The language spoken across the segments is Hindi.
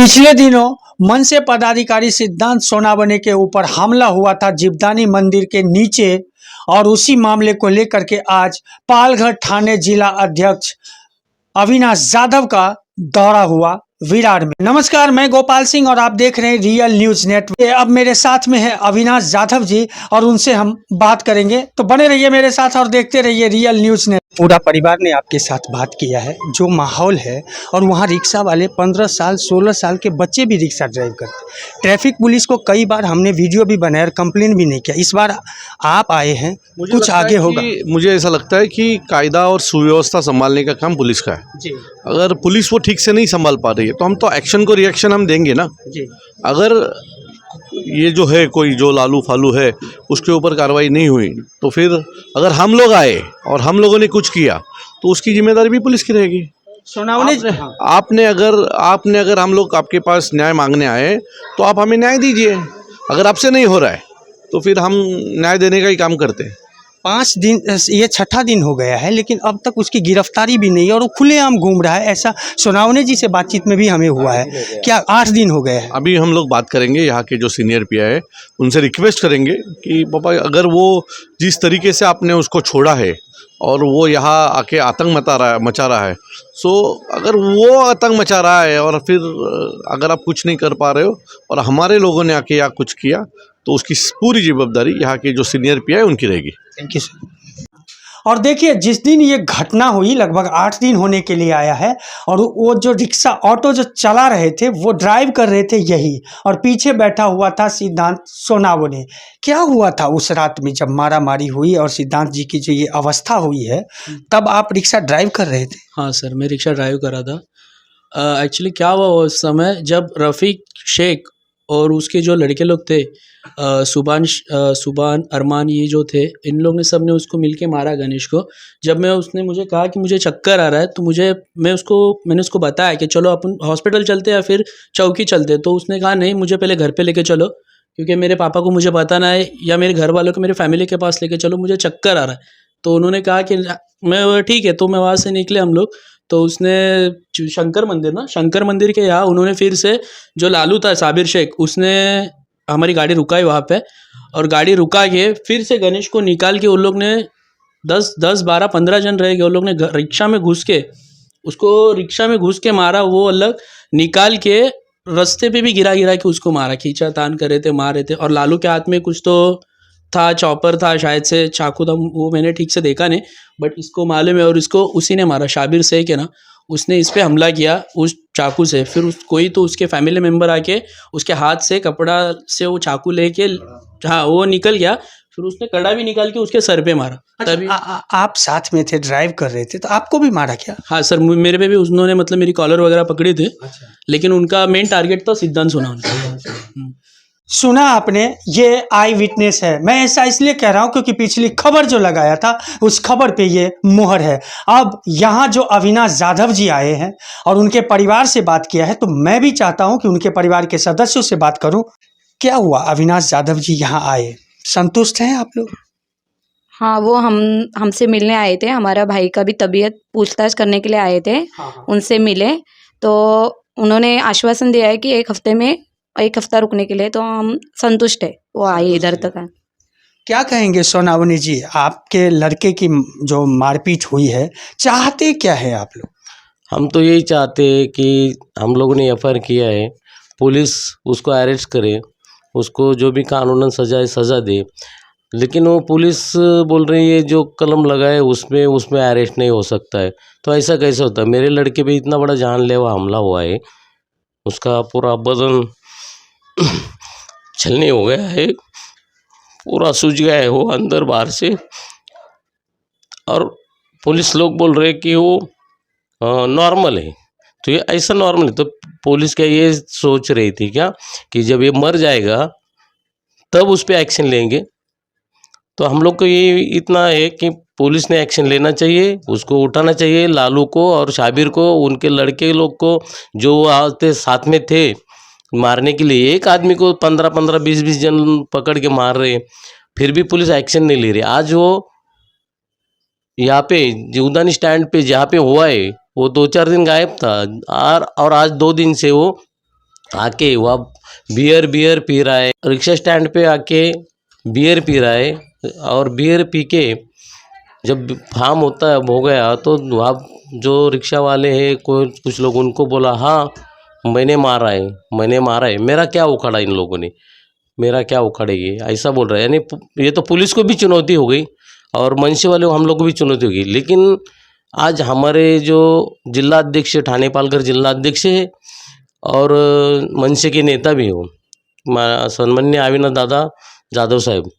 पिछले दिनों मनसे पदाधिकारी सिद्धांत सोनावने के ऊपर हमला हुआ था जीवदानी मंदिर के नीचे, और उसी मामले को लेकर के आज पालघर थाने जिला अध्यक्ष अविनाश जाधव का दौरा हुआ विरार में। नमस्कार, मैं गोपाल सिंह और आप देख रहे हैं रियल न्यूज नेटवर्क। अब मेरे साथ में है अविनाश जाधव जी और उनसे हम बात करेंगे, तो बने रहिए मेरे साथ और देखते रहिए रियल न्यूज नेटवर्क। पूरा परिवार ने आपके साथ बात किया है, जो माहौल है, और वहाँ रिक्शा वाले 15 साल 16 साल के बच्चे भी रिक्शा ड्राइव करते। ट्रैफिक पुलिस को कई बार हमने वीडियो भी बनाया, कंप्लेन भी नहीं किया। इस बार आप आए हैं, कुछ आगे होगा। मुझे ऐसा लगता है कि कायदा और सुव्यवस्था संभालने का काम पुलिस का है जी अगर पुलिस वो ठीक से नहीं संभाल पा रही है तो हम तो एक्शन को रिएक्शन हम देंगे ना जी। अगर ये जो है कोई जो लालू फालू है उसके ऊपर कार्रवाई नहीं हुई तो फिर अगर हम लोग आए और हम लोगों ने कुछ किया तो उसकी जिम्मेदारी भी पुलिस की रहेगी। सोनावने आपने अगर हम लोग आपके पास न्याय मांगने आए तो आप हमें न्याय दीजिए। अगर आपसे नहीं हो रहा है तो फिर हम न्याय देने का ही काम करते हैं। 5 दिन, ये छठा दिन हो गया है, लेकिन अब तक उसकी गिरफ्तारी भी नहीं है और वो खुलेआम घूम रहा है। ऐसा सोनावने जी से बातचीत में भी हमें हुआ है। क्या 8 दिन हो गए हैं? अभी हम लोग बात करेंगे यहाँ के जो सीनियर पीआई है उनसे रिक्वेस्ट करेंगे कि पापा अगर वो जिस तरीके से आपने उसको छोड़ा है और वो यहाँ आके आतंक मचा रहा है सो अगर वो आतंक मचा रहा है और फिर अगर आप कुछ नहीं कर पा रहे हो और हमारे लोगों ने आके यहाँ कुछ किया तो उसकी पूरी जिम्मेदारी यहाँ के जो सीनियर पीआई उनकी रहेगी। Thank you sir. और देखिए, जिस दिन ये घटना हुई लगभग 8 दिन होने के लिए आया है, और वो जो रिक्शा ऑटो जो चला रहे थे वो ड्राइव कर रहे थे यही, और पीछे बैठा हुआ था सिद्धांत सोनावने। क्या हुआ था उस रात में जब मारा मारी हुई और सिद्धांत जी की जो ये अवस्था हुई है, तब आप रिक्शा ड्राइव कर रहे थे? हाँ सर, मैं रिक्शा ड्राइव कर रहा था। एक्चुअली क्या हुआ उस समय, जब रफ़ीक शेख और उसके जो लड़के लोग थे, सुबान अरमान, ये जो थे, इन लोग ने सब ने उसको मिलके मारा गणेश को। जब उसने मुझे कहा कि मुझे चक्कर आ रहा है तो मैंने उसको बताया कि चलो अपन हॉस्पिटल चलते या फिर चौकी चलते। तो उसने कहा नहीं, मुझे पहले घर पे लेके चलो, क्योंकि मेरे पापा को मुझे बताना है या मेरे घर वालों को मेरे फैमिली के पास लेके चलो, मुझे चक्कर आ रहा है। तो उन्होंने कहा कि मैं ठीक है। तो मैं वहाँ से निकले हम लोग, तो उसने शंकर मंदिर के यहाँ उन्होंने फिर से जो लालू था साबिर शेख, उसने हमारी गाड़ी रुकाई वहाँ पे, और गाड़ी रुका के फिर से गणेश को निकाल के उन लोग ने 10 12 15 जन रह गए। उन लोग ने रिक्शा में घुस के मारा। वो अलग निकाल के रास्ते पे भी गिरा के उसको मारा, खींचा तान कर रहे थे, मार रहे थे। और लालू के हाथ में कुछ तो था, चॉपर था शायद से, चाकू था, वो मैंने ठीक से देखा नहीं, बट इसको मालूम है। और इसको उसी ने मारा, शाबिर शेख है ना, उसने इस पे हमला किया उस चाकू से। फिर कोई तो उसके फैमिली मेम्बर आके उसके हाथ से कपड़ा से वो चाकू लेके, हाँ, वो निकल गया। फिर उसने कड़ा भी निकाल के उसके सर पे मारा। अच्छा, तभी आप साथ में थे, ड्राइव कर रहे थे, तो आपको भी मारा क्या? हाँ सर, मेरे पे भी उन्होंने मतलब मेरी कॉलर वगैरह पकड़ी थे। अच्छा। लेकिन उनका मेन टारगेट था सिद्धांत सोनावने। सुना आपने, ये आई विटनेस है। मैं ऐसा इसलिए कह रहा हूं क्योंकि पिछली खबर जो लगाया था उस खबर पे ये मुहर है। अब यहाँ जो अविनाश जाधव जी आए हैं और उनके परिवार से बात किया है, तो मैं भी चाहता हूं कि उनके परिवार के सदस्यों से बात करूं। क्या हुआ? अविनाश जाधव जी यहाँ आए, संतुष्ट हैं आप लोग? हाँ, वो हमसे मिलने आए थे। हमारा भाई का भी तबीयत पूछताछ करने के लिए आए थे। हाँ। उनसे मिले तो उन्होंने आश्वासन दिया है कि 1 हफ्ता रुकने के लिए, तो हम संतुष्ट है वो आए इधर तक। क्या कहेंगे सोनावने जी, आपके लड़के की जो मारपीट हुई है, चाहते क्या है आप लोग? हम तो यही चाहते हैं कि हम लोगों ने एफआईआर किया है, पुलिस उसको अरेस्ट करे, उसको जो भी कानूनन सजा है सज़ा दे। लेकिन वो पुलिस बोल रही है जो कलम लगाए उसमें अरेस्ट नहीं हो सकता है। तो ऐसा कैसे होता है? मेरे लड़के पे इतना बड़ा जानलेवा हमला हुआ है, उसका पूरा बदन छलनी हो गया है, पूरा सूज गया है वो अंदर बाहर से, और पुलिस लोग बोल रहे हैं कि वो नॉर्मल है। तो ये ऐसा नॉर्मल है तो पुलिस क्या ये सोच रही थी क्या कि जब ये मर जाएगा तब उस पर एक्शन लेंगे? तो हम लोग को ये इतना है कि पुलिस ने एक्शन लेना चाहिए, उसको उठाना चाहिए, लालू को और शाबिर को, उनके लड़के लोग को जो आते साथ में थे मारने के लिए। एक आदमी को 15-15 20-20 जन पकड़ के मार रहे, फिर भी पुलिस एक्शन नहीं ले रही। आज वो यहाँ पे जीवदानी स्टैंड पे जहाँ पे हुआ है वो 2-4 दिन गायब था, और आज 2 दिन से वो आके वह बियर पी रहा है, रिक्शा स्टैंड पे आके बियर पी रहा है। और बियर पी के जब फार्म हो गया तो वहाँ जो रिक्शा वाले हैं कुछ लोग उनको बोला, हाँ मैंने मारा है, मेरा क्या उखाड़ा इन लोगों ने, मेरा क्या उखाड़ेगी, ऐसा बोल रहा है। यानी ये तो पुलिस को भी चुनौती हो गई और मनसे वाले हम लोग को भी चुनौती हो गई। लेकिन आज हमारे जो जिला अध्यक्ष, ठाणे पालघर जिला अध्यक्ष है और मनसे के नेता भी हो, सन्मान्य अविनाश दादा जाधव साहब,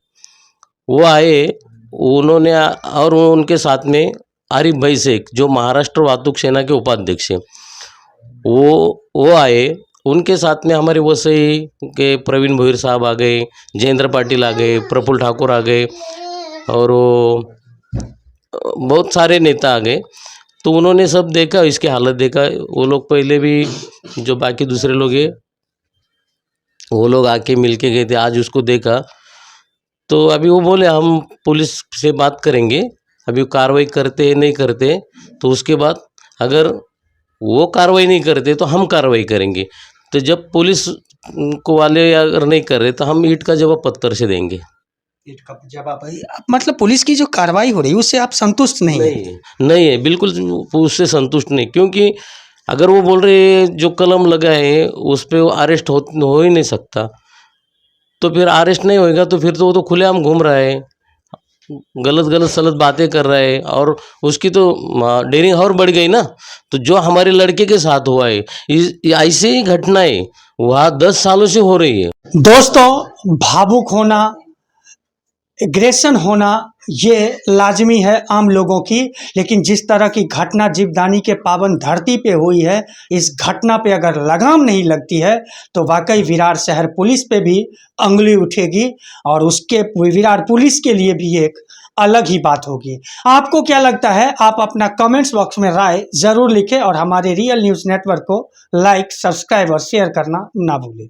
वो आए, उन्होंने और उनके साथ में आरिफ भाई शेख जो महाराष्ट्र वाहतूक सेना के उपाध्यक्ष हैं, वो आए। उनके साथ में हमारे वसई के प्रवीण भोईर साहब आ गए, जयेंद्र पाटिल आ गए, प्रफुल्ल ठाकुर आ गए और बहुत सारे नेता आ गए। तो उन्होंने सब देखा, इसकी हालत देखा। वो लोग पहले भी जो बाकी दूसरे लोग हैं वो लोग आके मिल के गए थे, आज उसको देखा। तो अभी वो बोले हम पुलिस से बात करेंगे, अभी वो कार्रवाई करते नहीं करते, तो उसके बाद अगर वो कार्रवाई नहीं करते तो हम कार्रवाई करेंगे। तो जब पुलिस को वाले अगर नहीं कर रहे तो हम ईंट का जवाब पत्थर से देंगे। ईंट का जवाब है। मतलब पुलिस की जो कार्रवाई हो रही है उससे आप संतुष्ट नहीं है? नहीं है, बिल्कुल उससे संतुष्ट नहीं। क्योंकि अगर वो बोल रहे हैं जो कलम लगा है उस पर वो अरेस्ट हो ही नहीं सकता, तो फिर अरेस्ट नहीं होएगा तो फिर तो वो तो खुलेआम घूम रहा है, गलत सलत बातें कर रहा है और उसकी तो डेयरिंग और बढ़ गई ना। तो जो हमारे लड़के के साथ हुआ है, ऐसे ही घटनाएं वहाँ 10 सालों से हो रही है। दोस्तों, भावुक होना, एग्रेशन होना ये लाजमी है आम लोगों की, लेकिन जिस तरह की घटना जीवदानी के पावन धरती पे हुई है, इस घटना पे अगर लगाम नहीं लगती है तो वाकई विरार शहर पुलिस पे भी अंगुली उठेगी और उसके विरार पुलिस के लिए भी एक अलग ही बात होगी। आपको क्या लगता है? आप अपना कमेंट्स बॉक्स में राय ज़रूर लिखें और हमारे रियल न्यूज़ नेटवर्क को लाइक, सब्सक्राइब और शेयर करना ना भूलें।